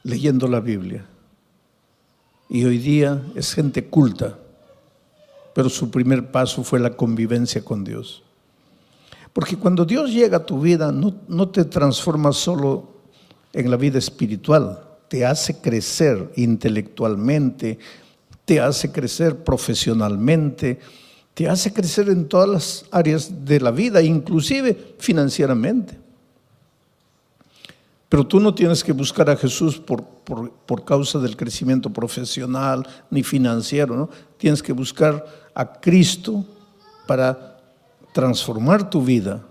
leyendo la Biblia. Y hoy día es gente culta, pero su primer paso fue la convivencia con Dios. Porque cuando Dios llega a tu vida, no te transforma solo en la vida espiritual, te hace crecer intelectualmente, te hace crecer profesionalmente, te hace crecer en todas las áreas de la vida, inclusive financieramente. Pero tú no tienes que buscar a Jesús por causa del crecimiento profesional ni financiero, ¿no? Tienes que buscar a Cristo para transformar tu vida.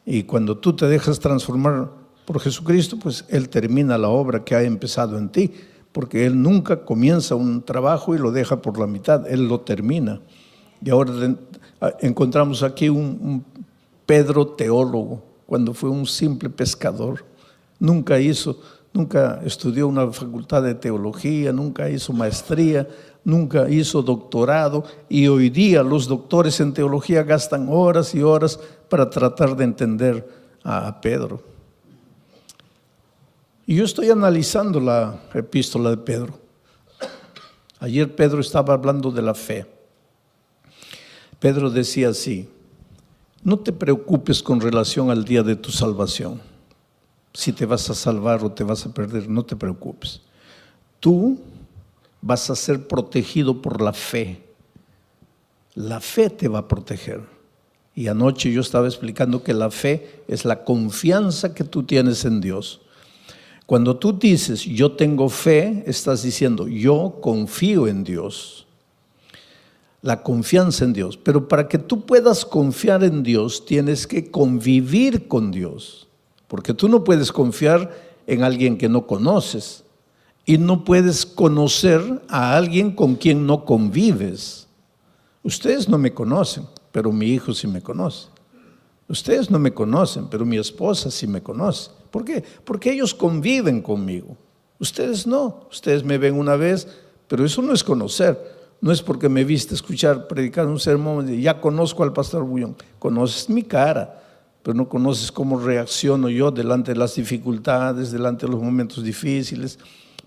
Y cuando tú te dejas transformar por Jesucristo, pues Él termina la obra que ha empezado en ti, porque Él nunca comienza un trabajo y lo deja por la mitad, Él lo termina. Y ahora encontramos aquí un Pedro teólogo, cuando fue un simple pescador. Nunca estudió una facultad de teología, nunca hizo maestría, nunca hizo doctorado, y hoy día los doctores en teología gastan horas y horas para tratar de entender a Pedro. Y yo estoy analizando la epístola de Pedro. Ayer Pedro estaba hablando de la fe. Pedro decía así: no te preocupes con relación al día de tu salvación. Si te vas a salvar o te vas a perder, no te preocupes. Tú vas a ser protegido por la fe. La fe te va a proteger. Y anoche yo estaba explicando que la fe es la confianza que tú tienes en Dios. Cuando tú dices yo tengo fe, estás diciendo yo confío en Dios. La confianza en Dios. Pero para que tú puedas confiar en Dios, tienes que convivir con Dios. Porque tú no puedes confiar en alguien que no conoces. Y no puedes conocer a alguien con quien no convives. Ustedes no me conocen, pero mi hijo sí me conoce. Ustedes no me conocen, pero mi esposa sí me conoce. ¿Por qué? Porque ellos conviven conmigo. Ustedes no. Ustedes me ven una vez, pero eso no es conocer. No es porque me viste escuchar, predicar un sermón y ya conozco al pastor Bullón. Conoces mi cara, pero no conoces cómo reacciono yo delante de las dificultades, delante de los momentos difíciles.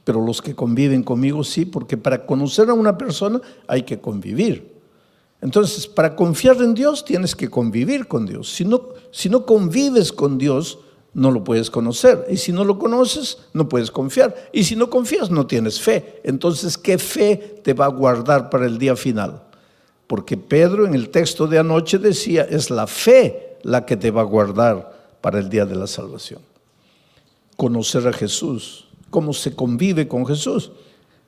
Pero los que conviven conmigo sí, porque para conocer a una persona hay que convivir. Entonces, para confiar en Dios tienes que convivir con Dios. Si no convives con Dios, no lo puedes conocer. Y si no lo conoces, no puedes confiar. Y si no confías, no tienes fe. Entonces, ¿qué fe te va a guardar para el día final? Porque Pedro en el texto de anoche decía, es la fe la que te va a guardar para el día de la salvación. Conocer a Jesús. ¿Cómo se convive con Jesús?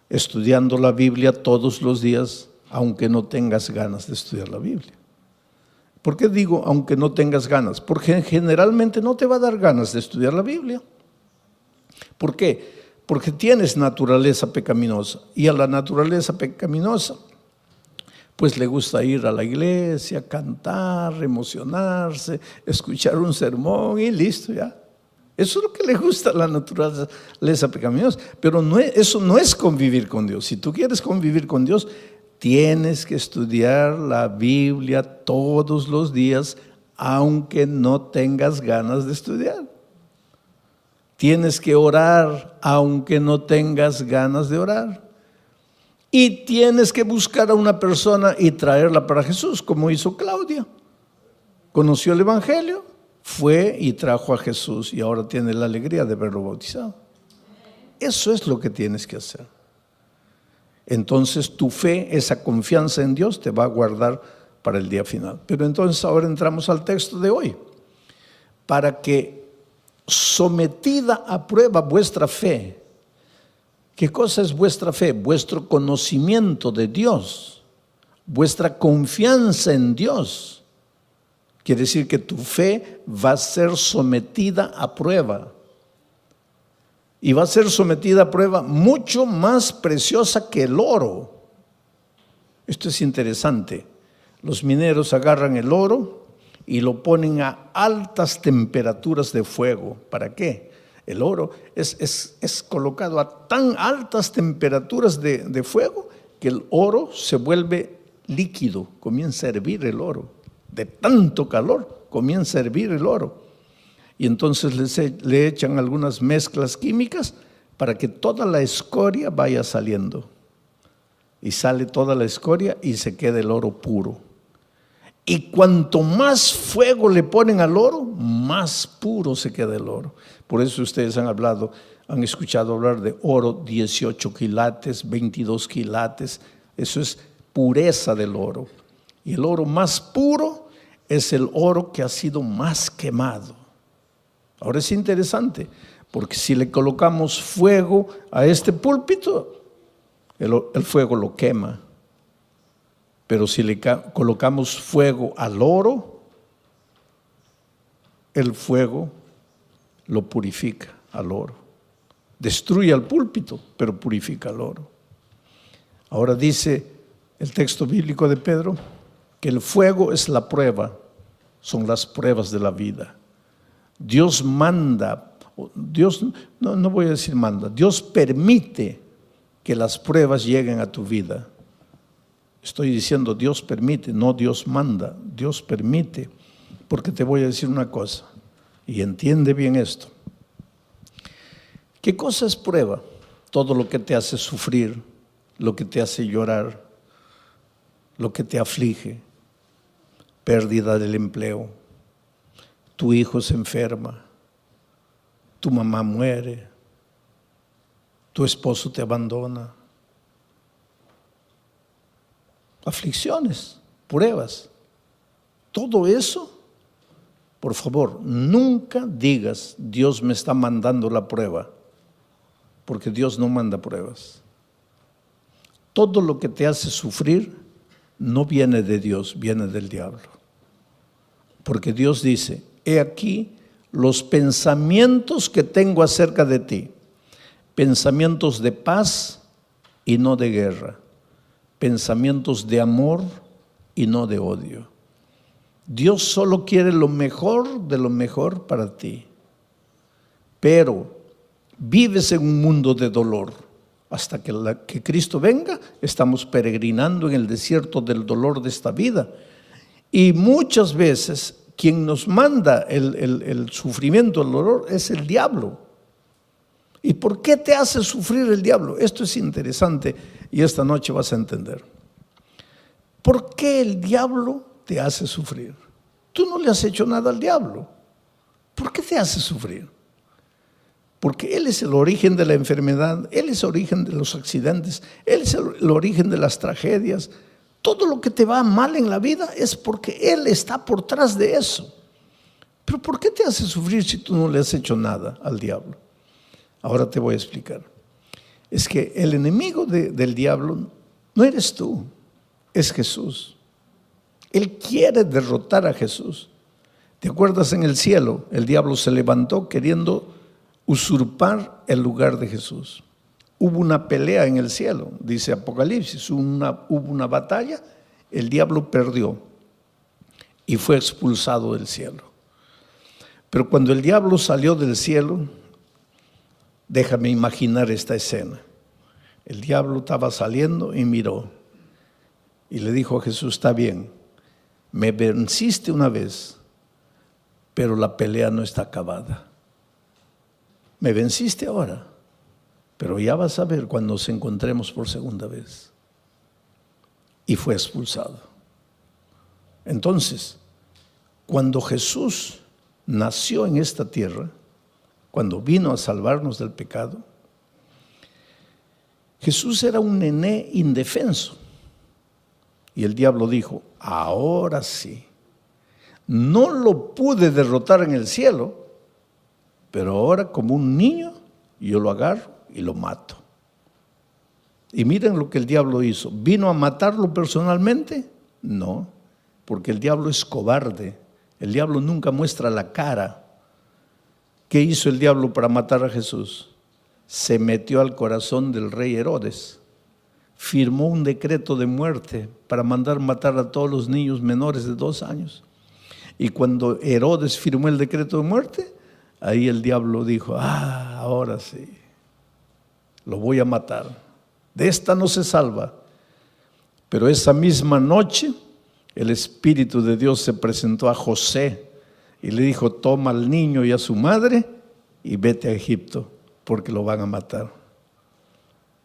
Estudiando la Biblia todos los días, aunque no tengas ganas de estudiar la Biblia. ¿Por qué digo aunque no tengas ganas? Porque generalmente no te va a dar ganas de estudiar la Biblia. ¿Por qué? Porque tienes naturaleza pecaminosa, y a la naturaleza pecaminosa pues le gusta ir a la iglesia, cantar, emocionarse, escuchar un sermón y listo ya. Eso es lo que le gusta a la naturaleza pecaminosa, pero eso no es convivir con Dios. Si tú quieres convivir con Dios, tienes que estudiar la Biblia todos los días, aunque no tengas ganas de estudiar. Tienes que orar, aunque no tengas ganas de orar. Y tienes que buscar a una persona y traerla para Jesús, como hizo Claudia. Conoció el Evangelio, fue y trajo a Jesús, y ahora tiene la alegría de verlo bautizado. Eso es lo que tienes que hacer. Entonces tu fe, esa confianza en Dios, te va a guardar para el día final. Pero entonces ahora entramos al texto de hoy. Para que sometida a prueba vuestra fe. ¿Qué cosa es vuestra fe? Vuestro conocimiento de Dios, vuestra confianza en Dios. Quiere decir que tu fe va a ser sometida a prueba. Y va a ser sometida a prueba mucho más preciosa que el oro. Esto es interesante. Los mineros agarran el oro y lo ponen a altas temperaturas de fuego. ¿Para qué? El oro es colocado a tan altas temperaturas de fuego que el oro se vuelve líquido, comienza a hervir el oro. De tanto calor comienza a hervir el oro. Y entonces le echan algunas mezclas químicas para que toda la escoria vaya saliendo. Y sale toda la escoria y se queda el oro puro. Y cuanto más fuego le ponen al oro, más puro se queda el oro. Por eso ustedes han escuchado hablar de oro 18 quilates, 22 quilates. Eso es pureza del oro. Y el oro más puro es el oro que ha sido más quemado. Ahora es interesante, porque si le colocamos fuego a este púlpito, el fuego lo quema. Pero si le colocamos fuego al oro, el fuego lo purifica al oro. Destruye al púlpito, pero purifica al oro. Ahora dice el texto bíblico de Pedro que el fuego es la prueba, son las pruebas de la vida. Dios manda, no voy a decir manda, Dios permite que las pruebas lleguen a tu vida. Estoy diciendo Dios permite, no Dios manda, Dios permite, porque te voy a decir una cosa, y entiende bien esto. ¿Qué cosa es prueba? Todo lo que te hace sufrir, lo que te hace llorar, lo que te aflige, pérdida del empleo, tu hijo se enferma, tu mamá muere, tu esposo te abandona. Aflicciones, pruebas, todo eso, por favor, nunca digas Dios me está mandando la prueba, porque Dios no manda pruebas. Todo lo que te hace sufrir no viene de Dios, viene del diablo. Porque Dios dice, he aquí los pensamientos que tengo acerca de ti, pensamientos de paz y no de guerra, pensamientos de amor y no de odio. Dios solo quiere lo mejor de lo mejor para ti, pero vives en un mundo de dolor. Hasta que Cristo venga, estamos peregrinando en el desierto del dolor de esta vida. Y muchas veces quien nos manda el sufrimiento, el dolor, es el diablo. ¿Y por qué te hace sufrir el diablo? Esto es interesante y esta noche vas a entender. ¿Por qué el diablo te hace sufrir? Tú no le has hecho nada al diablo. ¿Por qué te hace sufrir? Porque Él es el origen de la enfermedad, Él es el origen de los accidentes, Él es el origen de las tragedias. Todo lo que te va mal en la vida es porque Él está por detrás de eso. Pero ¿por qué te hace sufrir si tú no le has hecho nada al diablo? Ahora te voy a explicar. Es que el enemigo del diablo no eres tú, es Jesús. Él quiere derrotar a Jesús. ¿Te acuerdas en el cielo? El diablo se levantó queriendo usurpar el lugar de Jesús. Hubo una pelea en el cielo, dice Apocalipsis, hubo una batalla, el diablo perdió y fue expulsado del cielo. Pero cuando el diablo salió del cielo, déjame imaginar esta escena. El diablo estaba saliendo y miró y le dijo a Jesús, está bien, me venciste una vez, pero la pelea no está acabada. Me venciste ahora, pero ya vas a ver cuando nos encontremos por segunda vez. Y fue expulsado. Entonces, cuando Jesús nació en esta tierra, cuando vino a salvarnos del pecado, Jesús era un nené indefenso. Y el diablo dijo, ahora sí, no lo pude derrotar en el cielo, pero ahora como un niño yo lo agarro y lo mato. Y miren lo que el diablo hizo. ¿Vino a matarlo personalmente? No, porque el diablo es cobarde. El diablo nunca muestra la cara. ¿Qué hizo el diablo para matar a Jesús? Se metió al corazón del rey Herodes. Firmó un decreto de muerte para mandar matar a todos los niños menores de 2 años. Y cuando Herodes firmó el decreto de muerte, ahí el diablo dijo, ahora sí, lo voy a matar. De esta no se salva. Pero esa misma noche, el Espíritu de Dios se presentó a José y le dijo, toma al niño y a su madre y vete a Egipto, porque lo van a matar.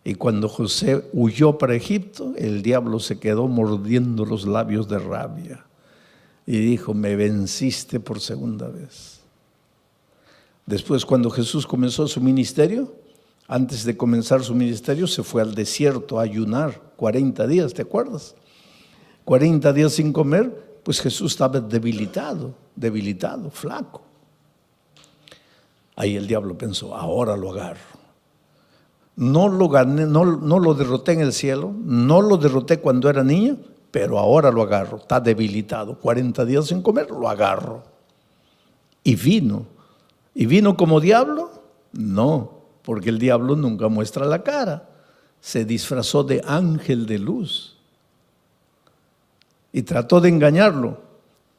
Y cuando José huyó para Egipto, el diablo se quedó mordiendo los labios de rabia y dijo: me venciste por segunda vez. Después, cuando Jesús comenzó su ministerio, antes de comenzar su ministerio, se fue al desierto a ayunar 40 días, ¿te acuerdas? 40 días sin comer, pues Jesús estaba debilitado, flaco. Ahí el diablo pensó: ahora lo agarro. No lo gané, no lo derroté en el cielo, no lo derroté cuando era niño, pero ahora lo agarro. Está debilitado, 40 días sin comer, lo agarro. Y vino. ¿Y vino como diablo? No, porque el diablo nunca muestra la cara. Se disfrazó de ángel de luz y trató de engañarlo,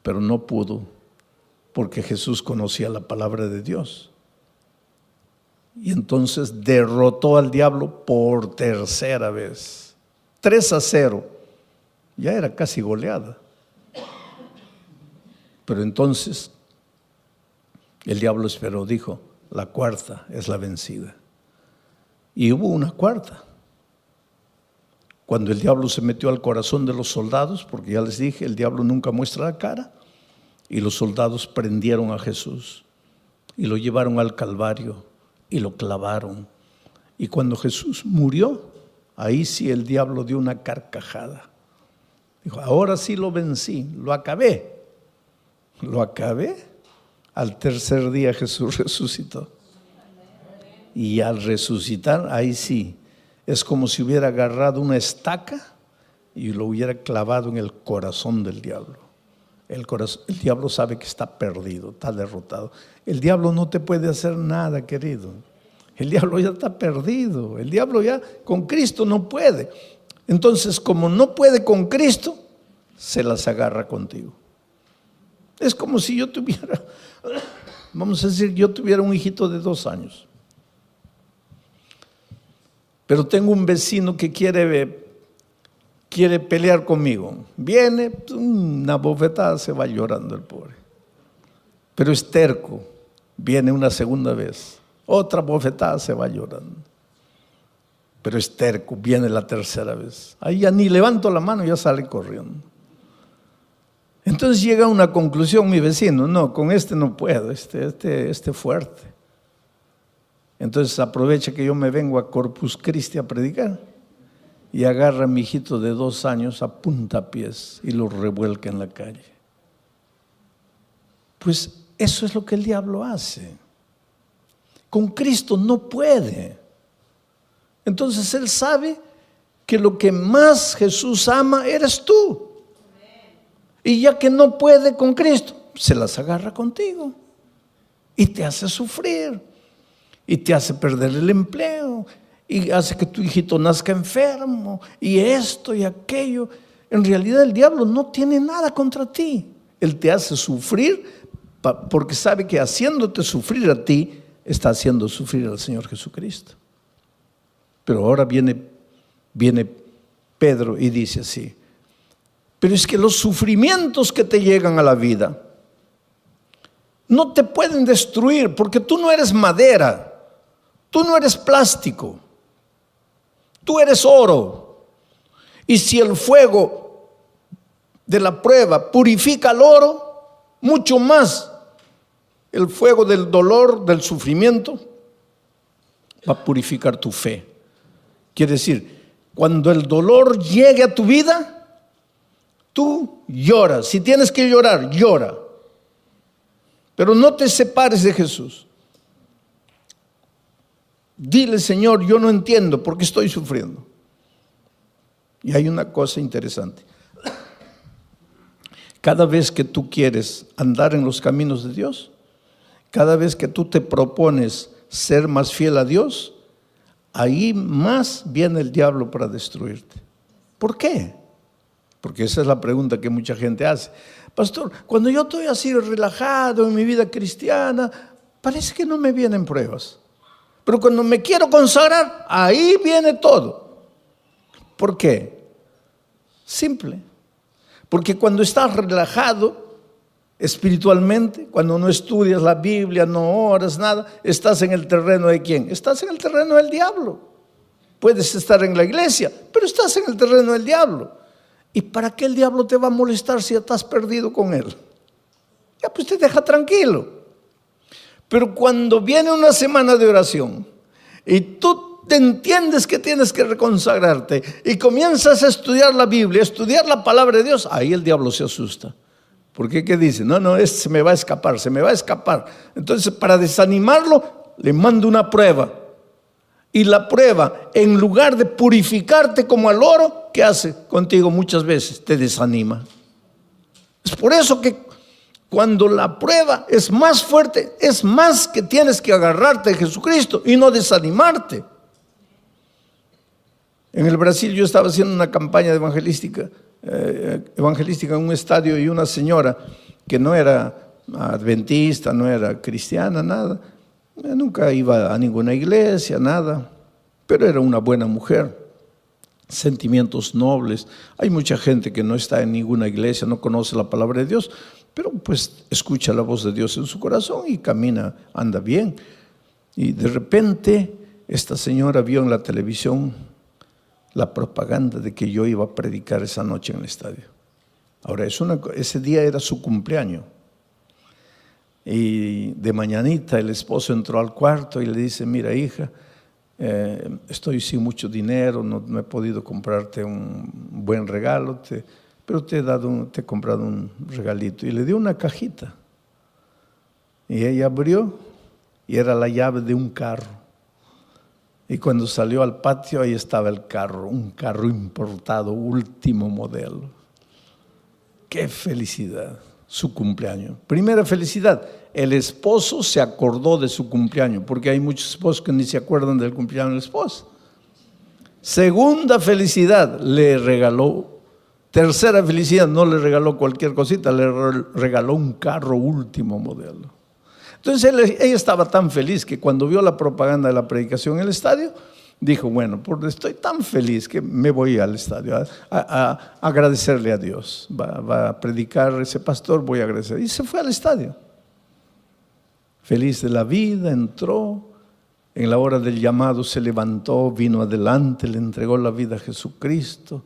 pero no pudo, porque Jesús conocía la palabra de Dios. Y entonces derrotó al diablo por tercera vez. 3-0. Ya era casi goleada. Pero entonces el diablo esperó, dijo: la cuarta es la vencida. Y hubo una cuarta. Cuando el diablo se metió al corazón de los soldados, porque ya les dije, el diablo nunca muestra la cara, y los soldados prendieron a Jesús y lo llevaron al Calvario y lo clavaron. Y cuando Jesús murió, ahí sí el diablo dio una carcajada. Dijo: ahora sí lo vencí, lo acabé. Lo acabé. Al tercer día Jesús resucitó. Y al resucitar, ahí sí, es como si hubiera agarrado una estaca y lo hubiera clavado en el corazón del diablo. El diablo sabe que está perdido, está derrotado. El diablo no te puede hacer nada, querido. El diablo ya está perdido. El diablo ya con Cristo no puede. Entonces, como no puede con Cristo, se las agarra contigo. Es como si yo tuviera, vamos a decir, yo tuviera un hijito de 2 años. Pero tengo un vecino que quiere pelear conmigo. Viene, una bofetada, se va llorando el pobre. Pero es terco. Viene una segunda vez, otra bofetada, se va llorando. Pero es terco, viene la tercera vez. Ahí ya ni levanto la mano, ya sale corriendo. Entonces llega a una conclusión mi vecino: no, con este no puedo, este fuerte. Entonces aprovecha que yo me vengo a Corpus Christi a predicar y agarra a mi hijito de 2 años a puntapiés y lo revuelca en la calle. Pues eso es lo que el diablo hace. Con Cristo no puede. Entonces él sabe que lo que más Jesús ama eres tú. Y ya que no puede con Cristo, se las agarra contigo y te hace sufrir y te hace perder el empleo y hace que tu hijito nazca enfermo y esto y aquello. En realidad el diablo no tiene nada contra ti. Él te hace sufrir porque sabe que haciéndote sufrir a ti, está haciendo sufrir al Señor Jesucristo. Pero ahora viene Pedro y dice así: pero es que los sufrimientos que te llegan a la vida no te pueden destruir, porque tú no eres madera, tú no eres plástico, tú eres oro. Y si el fuego de la prueba purifica el oro, mucho más el fuego del dolor, del sufrimiento, va a purificar tu fe. Quiere decir, cuando el dolor llegue a tu vida, tú lloras. Si tienes que llorar, llora. Pero no te separes de Jesús. Dile: Señor, yo no entiendo por qué estoy sufriendo. Y hay una cosa interesante. Cada vez que tú quieres andar en los caminos de Dios, cada vez que tú te propones ser más fiel a Dios, ahí más viene el diablo para destruirte. ¿Por qué? Porque esa es la pregunta que mucha gente hace. Pastor, cuando yo estoy así relajado en mi vida cristiana, parece que no me vienen pruebas. Pero cuando me quiero consagrar, ahí viene todo. ¿Por qué? Simple. Porque cuando estás relajado, Espiritualmente, cuando no estudias la Biblia, no oras, nada, ¿estás en el terreno de quién? Estás en el terreno del diablo. Puedes estar en la iglesia, pero estás en el terreno del diablo. ¿Y para qué el diablo te va a molestar si ya estás perdido con él? Ya pues te deja tranquilo. Pero cuando viene una semana de oración y tú te entiendes que tienes que reconsagrarte y comienzas a estudiar la Biblia, a estudiar la palabra de Dios, ahí el diablo se asusta. ¿Por qué? ¿Qué dice? No, este se me va a escapar, se me va a escapar. Entonces, para desanimarlo, le mando una prueba. Y la prueba, en lugar de purificarte como al oro, ¿qué hace contigo muchas veces? Te desanima. Es por eso que cuando la prueba es más fuerte, es más que tienes que agarrarte de Jesucristo y no desanimarte. En el Brasil yo estaba haciendo una campaña evangelística en un estadio, y una señora que no era adventista, no era cristiana, nada, nunca iba a ninguna iglesia, nada, pero era una buena mujer, sentimientos nobles. Hay mucha gente que no está en ninguna iglesia, no conoce la palabra de Dios, pero pues escucha la voz de Dios en su corazón y camina, anda bien. Y de repente esta señora vio en la televisión la propaganda de que yo iba a predicar esa noche en el estadio. Ahora, ese día era su cumpleaños. Y de mañanita el esposo entró al cuarto y le dice: mira, hija, estoy sin mucho dinero, no he podido comprarte un buen regalo, pero te he comprado un regalito. Y le dio una cajita. Y ella abrió y era la llave de un carro. Y cuando salió al patio, ahí estaba el carro, un carro importado, último modelo. ¡Qué felicidad! Su cumpleaños. Primera felicidad, el esposo se acordó de su cumpleaños, porque hay muchos esposos que ni se acuerdan del cumpleaños de la esposa. Segunda felicidad, le regaló. Tercera felicidad, no le regaló cualquier cosita, le regaló un carro último modelo. Entonces ella estaba tan feliz que cuando vio la propaganda de la predicación en el estadio, dijo: bueno, estoy tan feliz que me voy al estadio a agradecerle a Dios. Va a predicar ese pastor, voy a agradecer. Y se fue al estadio. Feliz de la vida, entró. En la hora del llamado se levantó, vino adelante, le entregó la vida a Jesucristo.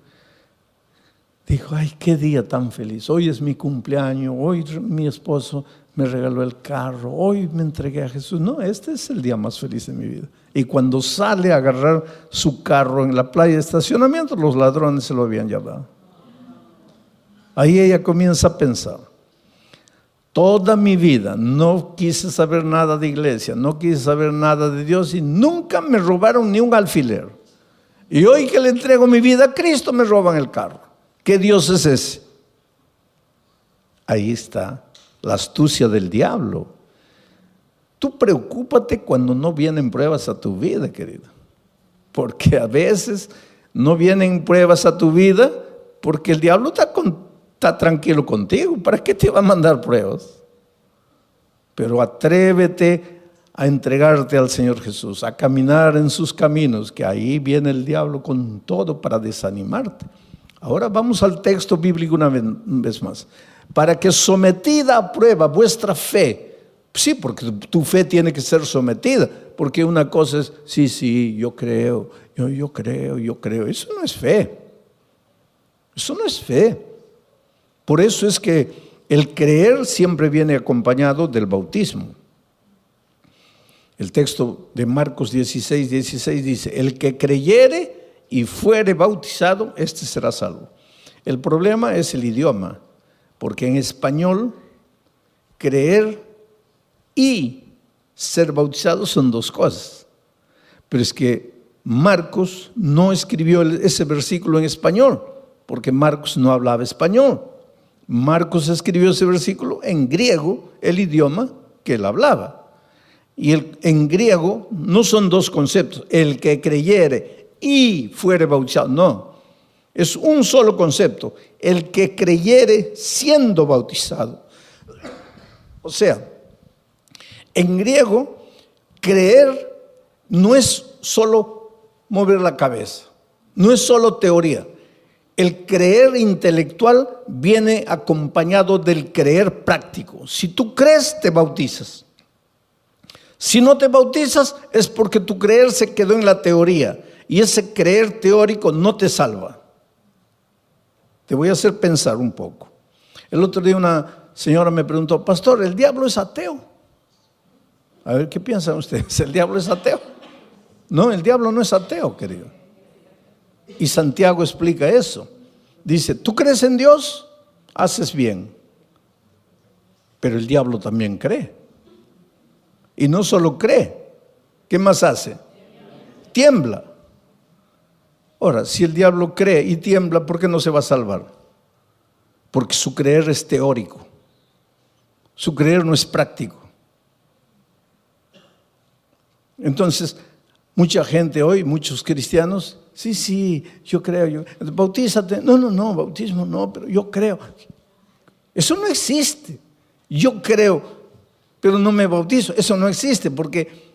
Dijo: ay, qué día tan feliz. Hoy es mi cumpleaños, hoy mi esposo me regaló el carro, hoy me entregué a Jesús. No, este es el día más feliz de mi vida. Y cuando sale a agarrar su carro en la playa de estacionamiento, los ladrones se lo habían llevado. Ahí ella comienza a pensar: toda mi vida no quise saber nada de iglesia, no quise saber nada de Dios y nunca me robaron ni un alfiler. Y hoy que le entrego mi vida a Cristo, me roban el carro. ¿Qué Dios es ese? Ahí está la astucia del diablo. Tú preocúpate cuando no vienen pruebas a tu vida, querido. Porque a veces no vienen pruebas a tu vida porque el diablo está tranquilo contigo. ¿Para qué te va a mandar pruebas? Pero atrévete a entregarte al Señor Jesús, a caminar en sus caminos, que ahí viene el diablo con todo para desanimarte. Ahora vamos al texto bíblico una vez más. Para que sometida a prueba vuestra fe, sí, porque tu fe tiene que ser sometida, porque una cosa es: sí, yo creo. Eso no es fe. Eso no es fe. Por eso es que el creer siempre viene acompañado del bautismo. El texto de Marcos 16 dice: el que creyere y fuere bautizado, este será salvo. El problema es el idioma, porque en español creer y ser bautizado son dos cosas. Pero es que Marcos no escribió ese versículo en español, porque Marcos no hablaba español. Marcos escribió ese versículo en griego, el idioma que él hablaba. Y en griego no son dos conceptos: el que creyere y fuere bautizado. No, es un solo concepto: el que creyere siendo bautizado. O sea, en griego, creer no es solo mover la cabeza, no es solo teoría. El creer intelectual viene acompañado del creer práctico. Si tú crees, te bautizas. Si no te bautizas, es porque tu creer se quedó en la teoría. Y ese creer teórico no te salva. Te voy a hacer pensar un poco. El otro día una señora me preguntó: pastor, ¿el diablo es ateo? A ver, ¿qué piensan ustedes? ¿El diablo es ateo? No, el diablo no es ateo, querido. Y Santiago explica eso. Dice: tú crees en Dios, haces bien. Pero el diablo también cree. Y no solo cree, ¿qué más hace? Tiembla. Ahora, si el diablo cree y tiembla, ¿por qué no se va a salvar? Porque su creer es teórico. Su creer no es práctico. Entonces, mucha gente hoy, muchos cristianos, sí, yo creo, bautízate. No, bautismo no, pero yo creo. Eso no existe. Yo creo, pero no me bautizo. Eso no existe, porque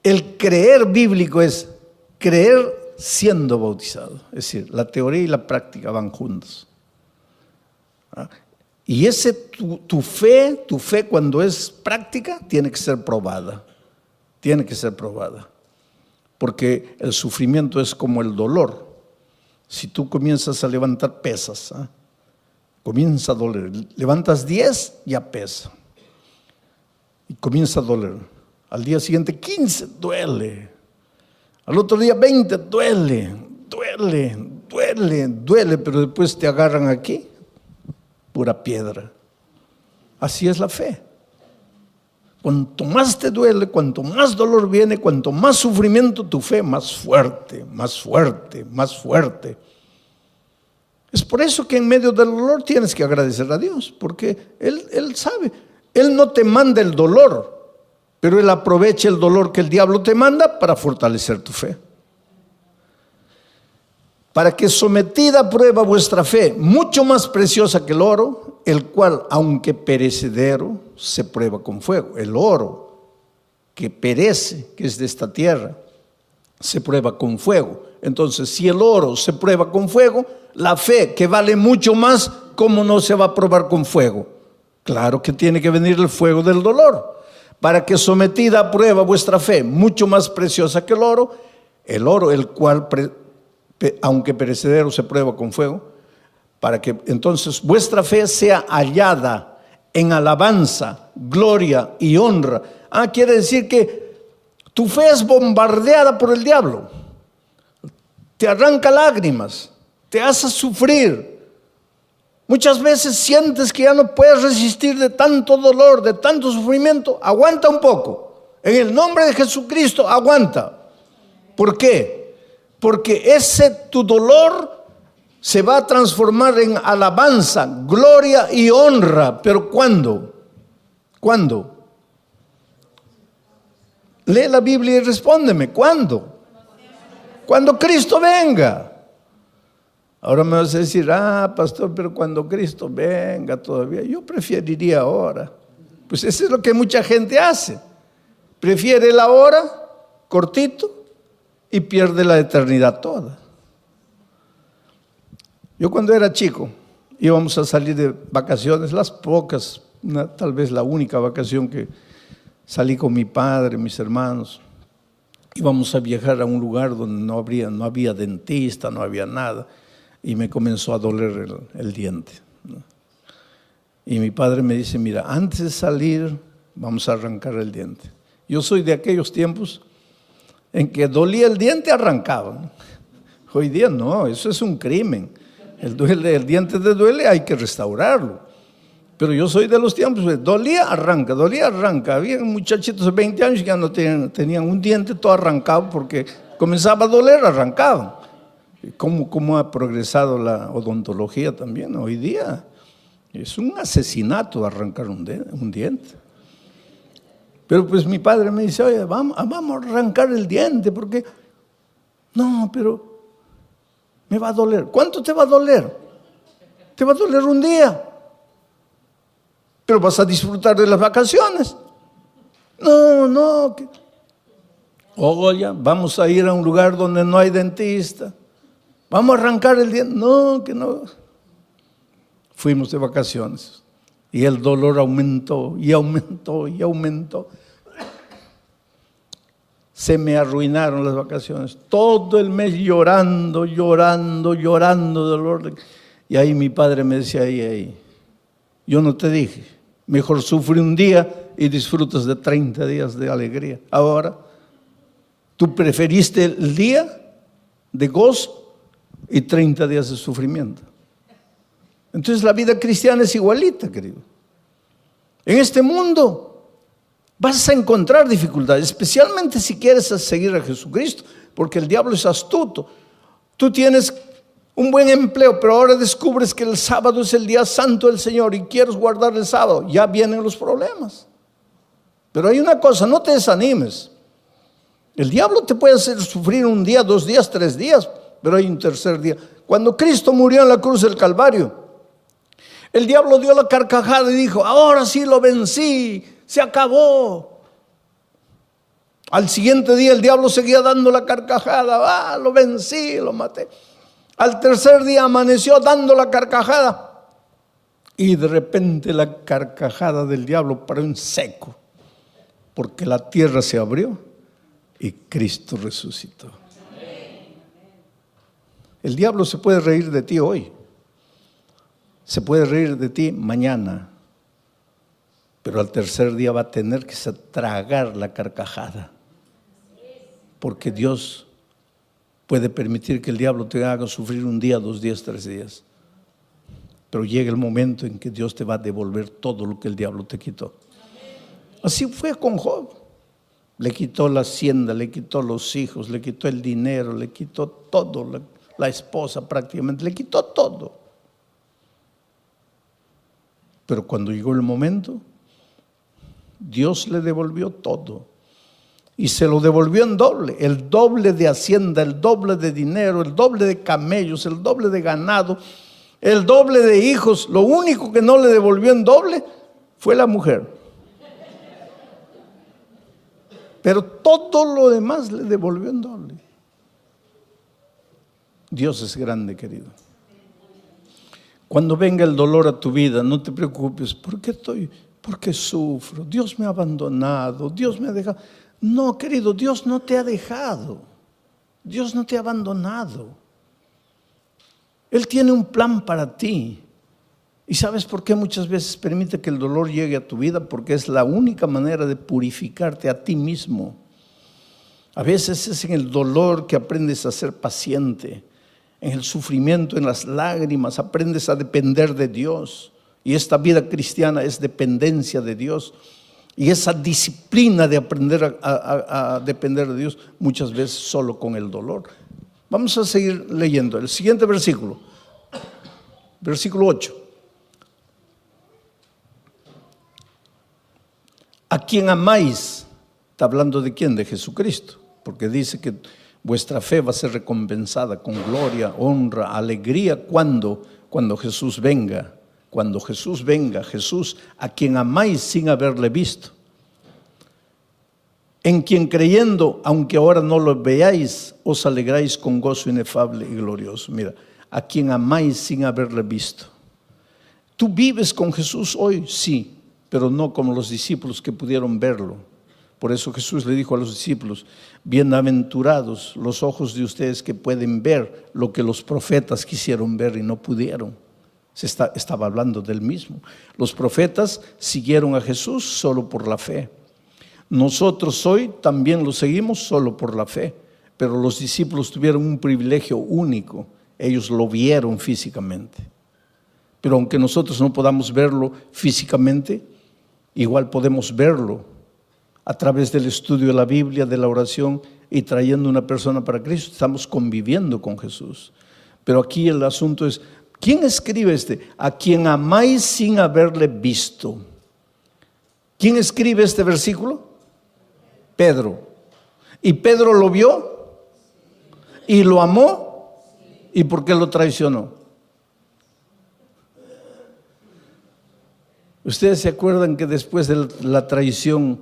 el creer bíblico es creer siendo bautizado. Es decir, la teoría y la práctica van juntos. Y tu fe cuando es práctica, tiene que ser probada. Tiene que ser probada. Porque el sufrimiento es como el dolor. Si tú comienzas a levantar pesas, comienza a doler. Levantas 10, ya pesa. Y comienza a doler. Al día siguiente 15, duele. Al otro día 20, duele, pero después te agarran aquí, pura piedra. Así es la fe. Cuanto más te duele, cuanto más dolor viene, cuanto más sufrimiento, tu fe más fuerte, más fuerte, más fuerte. Es por eso que en medio del dolor tienes que agradecer a Dios, porque Él sabe. Él no te manda el dolor, pero Él aprovecha el dolor que el diablo te manda para fortalecer tu fe. Para que sometida a prueba vuestra fe, mucho más preciosa que el oro, el cual, aunque perecedero, se prueba con fuego. El oro que perece, que es de esta tierra, se prueba con fuego. Entonces, si el oro se prueba con fuego, la fe, que vale mucho más, ¿cómo no se va a probar con fuego? Claro que tiene que venir el fuego del dolor. Para que sometida a prueba vuestra fe, mucho más preciosa que el oro, el cual aunque perecedero se prueba con fuego, para que entonces vuestra fe sea hallada en alabanza, gloria y honra. Quiere decir que tu fe es bombardeada por el diablo. Te arranca lágrimas, te hace sufrir. Muchas veces sientes que ya no puedes resistir de tanto dolor, de tanto sufrimiento. Aguanta un poco. En el nombre de Jesucristo, aguanta. ¿Por qué? Porque tu dolor se va a transformar en alabanza, gloria y honra. ¿Pero cuándo? ¿Cuándo? Lee la Biblia y respóndeme. ¿Cuándo? Cuando Cristo venga. Ahora me vas a decir: pastor, pero cuando Cristo venga todavía. Yo preferiría ahora. Pues eso es lo que mucha gente hace. Prefiere el ahora, cortito, y pierde la eternidad toda. Yo cuando era chico, íbamos a salir de vacaciones, las pocas, tal vez la única vacación que salí con mi padre, mis hermanos. Íbamos a viajar a un lugar donde no había dentista, no había nada. Y me comenzó a doler el diente. Y mi padre me dice: mira, antes de salir, vamos a arrancar el diente. Yo soy de aquellos tiempos en que dolía el diente, arrancaban. Hoy día no, eso es un crimen. El diente te duele, hay que restaurarlo. Pero yo soy de los tiempos, dolía, arranca. Había muchachitos de 20 años que ya no tenían un diente todo arrancado porque comenzaba a doler, arrancaban. ¿Cómo ha progresado la odontología también? Hoy día es un asesinato arrancar un diente. Pero pues mi padre me dice: oye, vamos a arrancar el diente, porque no, pero me va a doler. ¿Cuánto te va a doler? Te va a doler un día, pero vas a disfrutar de las vacaciones. No. Oye, vamos a ir a un lugar donde no hay dentista. Vamos a arrancar el diente. No, que no. Fuimos de vacaciones y el dolor aumentó y aumentó y aumentó. Se me arruinaron las vacaciones. Todo el mes llorando, llorando, llorando de dolor. Y ahí mi padre me decía, ahí, yo no te dije, mejor sufre un día y disfrutas de 30 días de alegría. Ahora, tú preferiste el día de gozo y 30 días de sufrimiento. Entonces la vida cristiana es igualita, querido. En este mundo vas a encontrar dificultades, especialmente si quieres seguir a Jesucristo, porque el diablo es astuto. Tú tienes un buen empleo, pero ahora descubres que el sábado es el día santo del Señor y quieres guardar el sábado. Ya vienen los problemas. Pero hay una cosa, no te desanimes. El diablo te puede hacer sufrir un día, 2 días, 3 días, pero hay un tercer día. Cuando Cristo murió en la cruz del Calvario, el diablo dio la carcajada y dijo, ahora sí lo vencí, se acabó. Al siguiente día el diablo seguía dando la carcajada, lo vencí, lo maté. Al tercer día amaneció dando la carcajada y de repente la carcajada del diablo paró en seco, porque la tierra se abrió y Cristo resucitó. El diablo se puede reír de ti hoy, se puede reír de ti mañana, pero al tercer día va a tener que tragar la carcajada, porque Dios puede permitir que el diablo te haga sufrir un día, 2 días, 3 días, pero llega el momento en que Dios te va a devolver todo lo que el diablo te quitó. Así fue con Job. Le quitó la hacienda, le quitó los hijos, le quitó el dinero, le quitó todo, la esposa prácticamente, le quitó todo. Pero cuando llegó el momento, Dios le devolvió todo. Y se lo devolvió en doble, el doble de hacienda, el doble de dinero, el doble de camellos, el doble de ganado, el doble de hijos. Lo único que no le devolvió en doble fue la mujer. Pero todo lo demás le devolvió en doble. Dios es grande, querido. Cuando venga el dolor a tu vida, no te preocupes. ¿Por qué sufro? Dios me ha abandonado, Dios me ha dejado. No, querido, Dios no te ha dejado. Dios no te ha abandonado. Él tiene un plan para ti. ¿Y sabes por qué muchas veces permite que el dolor llegue a tu vida? Porque es la única manera de purificarte a ti mismo. A veces es en el dolor que aprendes a ser paciente. En el sufrimiento, en las lágrimas, aprendes a depender de Dios. Y esta vida cristiana es dependencia de Dios. Y esa disciplina de aprender a depender de Dios, muchas veces solo con el dolor. Vamos a seguir leyendo. El siguiente versículo. Versículo 8. A quien amáis, está hablando de quién, de Jesucristo, porque dice que vuestra fe va a ser recompensada con gloria, honra, alegría, cuando Jesús venga. Cuando Jesús venga, Jesús a quien amáis sin haberle visto, en quien creyendo, aunque ahora no lo veáis, os alegráis con gozo inefable y glorioso. Mira, a quien amáis sin haberle visto. ¿Tú vives con Jesús hoy? Sí, pero no como los discípulos que pudieron verlo. Por eso Jesús le dijo a los discípulos, bienaventurados los ojos de ustedes que pueden ver lo que los profetas quisieron ver y no pudieron. Estaba hablando del mismo. Los profetas siguieron a Jesús solo por la fe. Nosotros hoy también lo seguimos solo por la fe, pero los discípulos tuvieron un privilegio único. Ellos lo vieron físicamente. Pero aunque nosotros no podamos verlo físicamente, igual podemos verlo a través del estudio de la Biblia, de la oración y trayendo una persona para Cristo. Estamos conviviendo con Jesús. Pero aquí el asunto es, ¿quién escribe a quien amáis sin haberle visto? ¿Quién escribe este versículo? Pedro. ¿Y Pedro lo vio? ¿Y lo amó? ¿Y por qué lo traicionó? ¿Ustedes se acuerdan que después de la traición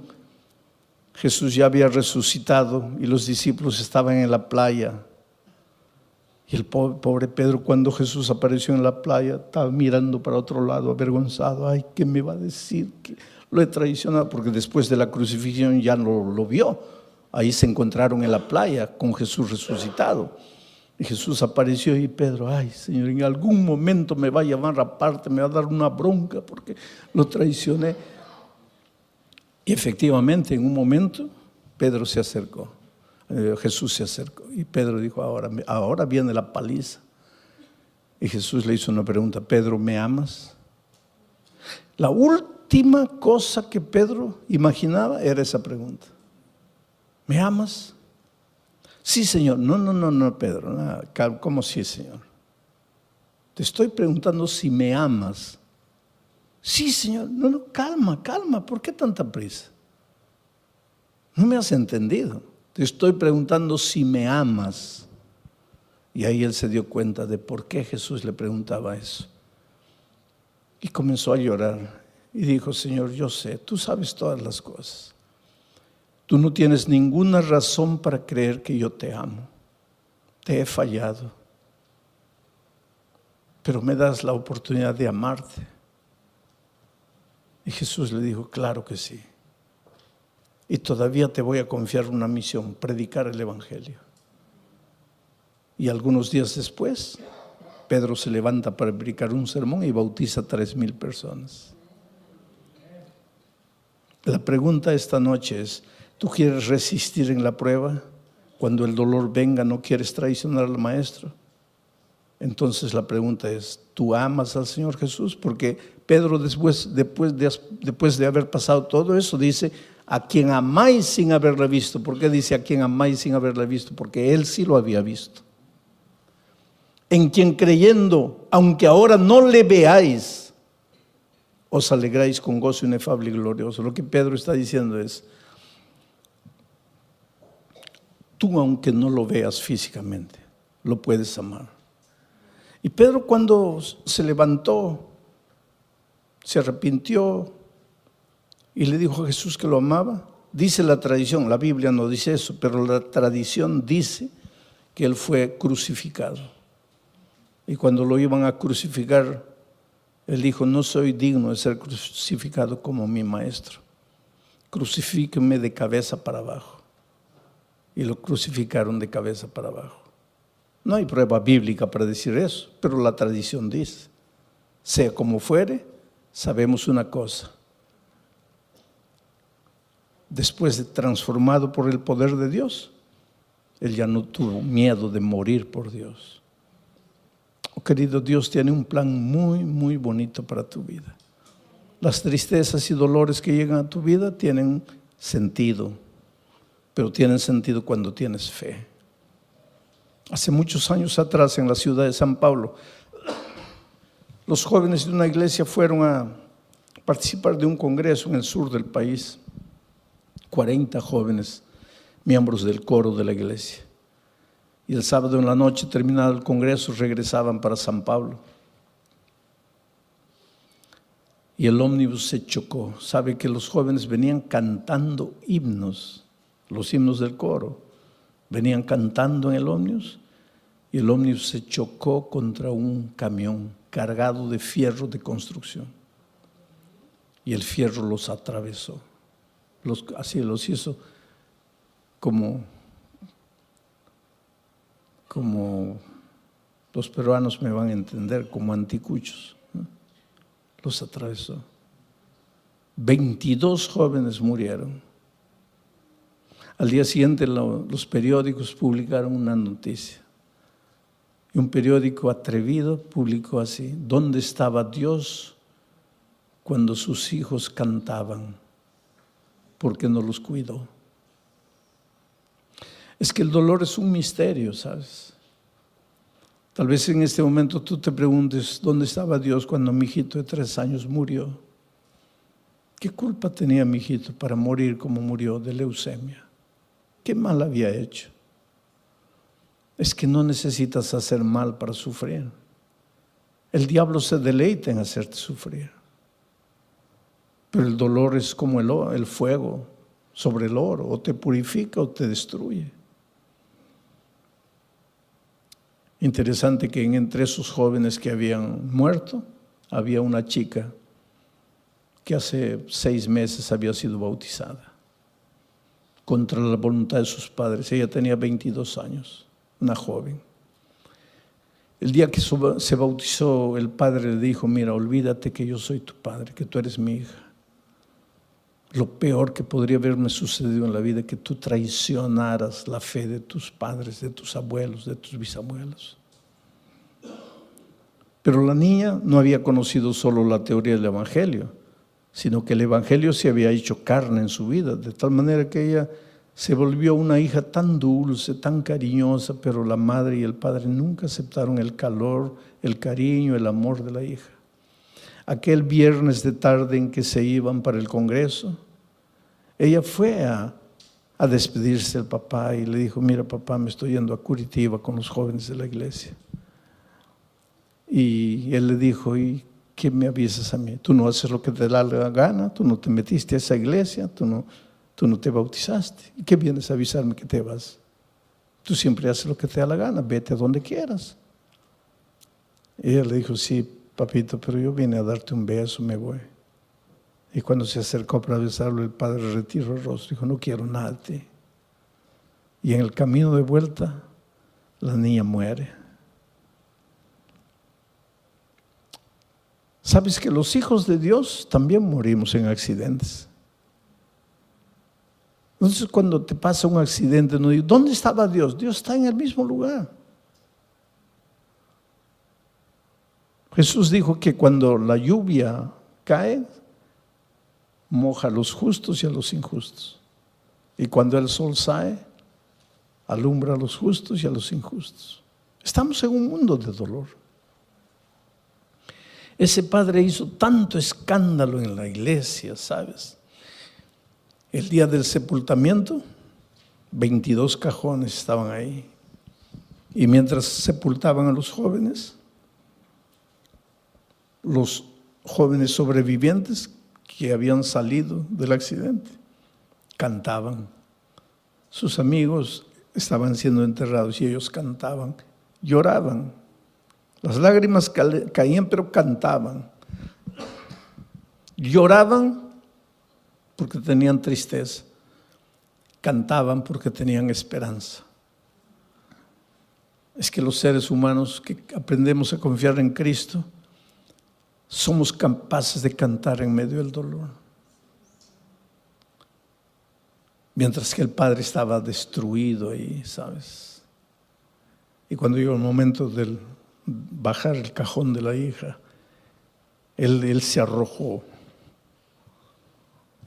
Jesús ya había resucitado y los discípulos estaban en la playa? Y el pobre Pedro, cuando Jesús apareció en la playa, estaba mirando para otro lado, avergonzado. Ay, ¿qué me va a decir? Que lo he traicionado, porque después de la crucifixión ya no lo vio. Ahí se encontraron en la playa con Jesús resucitado. Y Jesús apareció y Pedro, ay, Señor, en algún momento me va a llamar aparte, me va a dar una bronca porque lo traicioné. Y efectivamente, en un momento, Pedro se acercó. Jesús se acercó y Pedro dijo, ahora viene la paliza. Y Jesús le hizo una pregunta, Pedro, ¿me amas? La última cosa que Pedro imaginaba era esa pregunta. ¿Me amas? Sí, Señor. No, Pedro. No, ¿cómo sí, Señor? Te estoy preguntando si me amas. Sí, Señor. No, calma. ¿Por qué tanta prisa? No me has entendido. Te estoy preguntando si me amas. Y ahí él se dio cuenta de por qué Jesús le preguntaba eso. Y comenzó a llorar. Y dijo, Señor, yo sé, tú sabes todas las cosas. Tú no tienes ninguna razón para creer que yo te amo. Te he fallado. Pero me das la oportunidad de amarte. Y Jesús le dijo, claro que sí. Y todavía te voy a confiar una misión, predicar el Evangelio. Y algunos días después, Pedro se levanta para predicar un sermón y bautiza a 3,000 personas. La pregunta esta noche es, ¿tú quieres resistir en la prueba? Cuando el dolor venga, ¿no quieres traicionar al Maestro? Entonces la pregunta es, ¿tú amas al Señor Jesús? Porque Pedro después de haber pasado todo eso dice, a quien amáis sin haberle visto. ¿Por qué dice a quien amáis sin haberle visto? Porque él sí lo había visto. En quien creyendo, aunque ahora no le veáis, os alegráis con gozo inefable y glorioso. Lo que Pedro está diciendo es, tú aunque no lo veas físicamente, lo puedes amar. Y Pedro cuando se levantó, se arrepintió y le dijo a Jesús que lo amaba, dice la tradición, la Biblia no dice eso, pero la tradición dice que él fue crucificado. Y cuando lo iban a crucificar, él dijo, no soy digno de ser crucificado como mi Maestro. Crucifíquenme de cabeza para abajo. Y lo crucificaron de cabeza para abajo. No hay prueba bíblica para decir eso, pero la tradición dice, sea como fuere, sabemos una cosa. Después de transformado por el poder de Dios, él ya no tuvo miedo de morir por Dios. Oh, querido, Dios tiene un plan muy, muy bonito para tu vida. Las tristezas y dolores que llegan a tu vida tienen sentido, pero tienen sentido cuando tienes fe. Hace muchos años atrás, en la ciudad de San Pablo, los jóvenes de una iglesia fueron a participar de un congreso en el sur del país. 40 jóvenes, miembros del coro de la iglesia. Y el sábado en la noche, terminado el congreso, regresaban para San Pablo. Y el ómnibus se chocó. Sabe que los jóvenes venían cantando himnos, los himnos del coro. Venían cantando en el ómnibus y el ómnibus se chocó contra un camión cargado de fierro de construcción. Y el fierro los atravesó. Así los hizo como los peruanos me van a entender, como anticuchos, ¿no? Los atravesó. 22 jóvenes murieron. Al día siguiente los periódicos publicaron una noticia. Y un periódico atrevido publicó así: ¿dónde estaba Dios cuando sus hijos cantaban? ¿Por qué no los cuidó? Es que el dolor es un misterio, ¿sabes? Tal vez en este momento tú te preguntes, ¿dónde estaba Dios cuando mi hijito de 3 años murió? ¿Qué culpa tenía mi hijito para morir como murió de leucemia? ¿Qué mal había hecho? Es que no necesitas hacer mal para sufrir. El diablo se deleita en hacerte sufrir. Pero el dolor es como el fuego sobre el oro, o te purifica o te destruye. Interesante que entre esos jóvenes que habían muerto, había una chica que hace 6 meses había sido bautizada, contra la voluntad de sus padres. Ella tenía 22 años, una joven. El día que se bautizó, el padre le dijo: mira, olvídate que yo soy tu padre, que tú eres mi hija. Lo peor que podría haberme sucedido en la vida es que tú traicionaras la fe de tus padres, de tus abuelos, de tus bisabuelos. Pero la niña no había conocido solo la teoría del Evangelio, sino que el Evangelio se había hecho carne en su vida, de tal manera que ella se volvió una hija tan dulce, tan cariñosa, pero la madre y el padre nunca aceptaron el calor, el cariño, el amor de la hija. Aquel viernes de tarde en que se iban para el congreso, ella fue a despedirse del papá y le dijo: mira, papá, me estoy yendo a Curitiba con los jóvenes de la iglesia. Y él le dijo: ¿y qué me avisas a mí? Tú no haces lo que te da la gana, tú no te metiste a esa iglesia, tú no te bautizaste. ¿Y qué vienes a avisarme que te vas? Tú siempre haces lo que te da la gana, vete a donde quieras. Y ella le dijo: sí, papito, pero yo vine a darte un beso, me voy. Y cuando se acercó para besarlo, el padre retiró el rostro y dijo: no quiero nada de ti. Y en el camino de vuelta, la niña muere. ¿Sabes que los hijos de Dios también morimos en accidentes? Entonces, cuando te pasa un accidente, no digo: ¿dónde estaba Dios? Dios está en el mismo lugar. Jesús dijo que cuando la lluvia cae, moja a los justos y a los injustos. Y cuando el sol sale, alumbra a los justos y a los injustos. Estamos en un mundo de dolor. Ese padre hizo tanto escándalo en la iglesia, ¿sabes? El día del sepultamiento, 22 cajones estaban ahí. Y mientras sepultaban a los jóvenes sobrevivientes que habían salido del accidente, cantaban. Sus amigos estaban siendo enterrados y ellos cantaban, lloraban. Las lágrimas caían, pero cantaban. Lloraban porque tenían tristeza. Cantaban porque tenían esperanza. Es que los seres humanos que aprendemos a confiar en Cristo, somos capaces de cantar en medio del dolor. Mientras que el padre estaba destruido ahí, ¿sabes? Y cuando llegó el momento del bajar el cajón de la hija, él se arrojó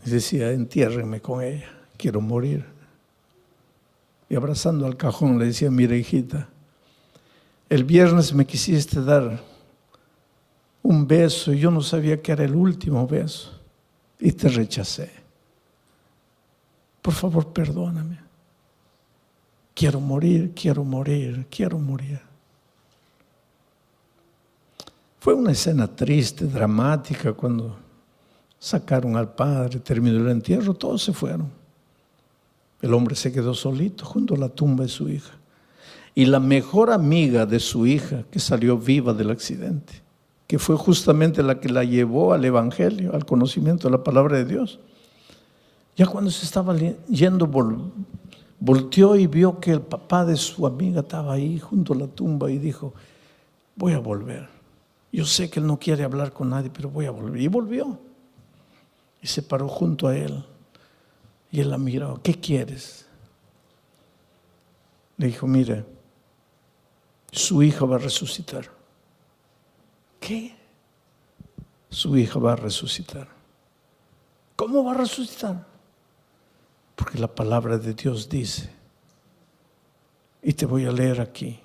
y decía: entiérrenme con ella, quiero morir. Y abrazando al cajón le decía: mira, hijita, el viernes me quisiste dar un beso y yo no sabía que era el último beso y te rechacé. Por favor, perdóname. Quiero morir, quiero morir, quiero morir. Fue una escena triste, dramática, cuando sacaron al padre, terminó el entierro, todos se fueron. El hombre se quedó solito junto a la tumba de su hija. Y la mejor amiga de su hija, que salió viva del accidente, que fue justamente la que la llevó al Evangelio, al conocimiento de la palabra de Dios, ya cuando se estaba yendo, volteó y vio que el papá de su amiga estaba ahí junto a la tumba y dijo: voy a volver. Yo sé que él no quiere hablar con nadie, pero voy a volver. Y volvió. Y se paró junto a él. Y él la miró: ¿qué quieres? Le dijo: mire, su hija va a resucitar. ¿Qué? Su hija va a resucitar. ¿Cómo va a resucitar? Porque la palabra de Dios dice, y te voy a leer aquí,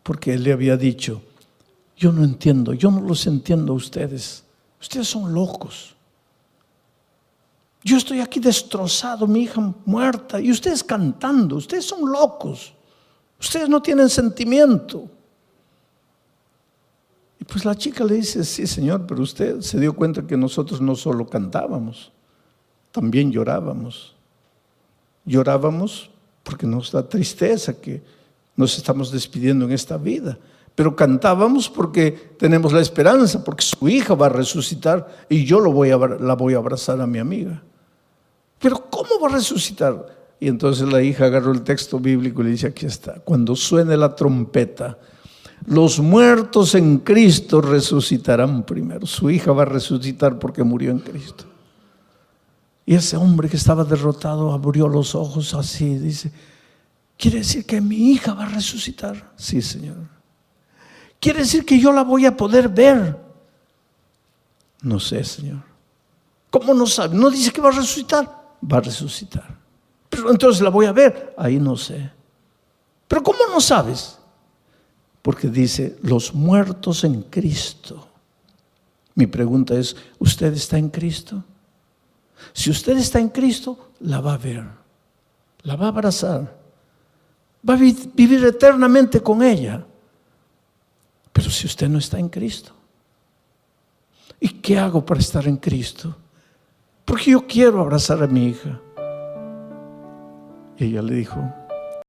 porque él le había dicho: yo no entiendo, yo no los entiendo a ustedes. Ustedes son locos. Yo estoy aquí destrozado, mi hija muerta, y ustedes cantando. Ustedes son locos. Ustedes no tienen sentimiento. Y pues la chica le dice: sí, señor, pero usted se dio cuenta que nosotros no solo cantábamos, también llorábamos. Llorábamos porque nos da tristeza que nos estamos despidiendo en esta vida. Pero cantábamos porque tenemos la esperanza, porque su hija va a resucitar y yo la voy a abrazar a mi amiga. Pero ¿cómo va a resucitar? Y entonces la hija agarró el texto bíblico y le dice, aquí está: cuando suene la trompeta, los muertos en Cristo resucitarán primero. Su hija va a resucitar porque murió en Cristo. Y ese hombre que estaba derrotado abrió los ojos así, dice, ¿quiere decir que mi hija va a resucitar? Sí, Señor. ¿Quiere decir que yo la voy a poder ver? No sé, Señor. ¿Cómo no sabe? ¿No dice que va a resucitar? Va a resucitar. Pero entonces la voy a ver. Ahí no sé. ¿Pero cómo no sabes? Porque dice, los muertos en Cristo. Mi pregunta es, ¿usted está en Cristo? Si usted está en Cristo, la va a ver, la va a abrazar, va a vivir eternamente con ella. Pero si usted no está en Cristo, ¿y qué hago para estar en Cristo? Porque yo quiero abrazar a mi hija. Y ella le dijo,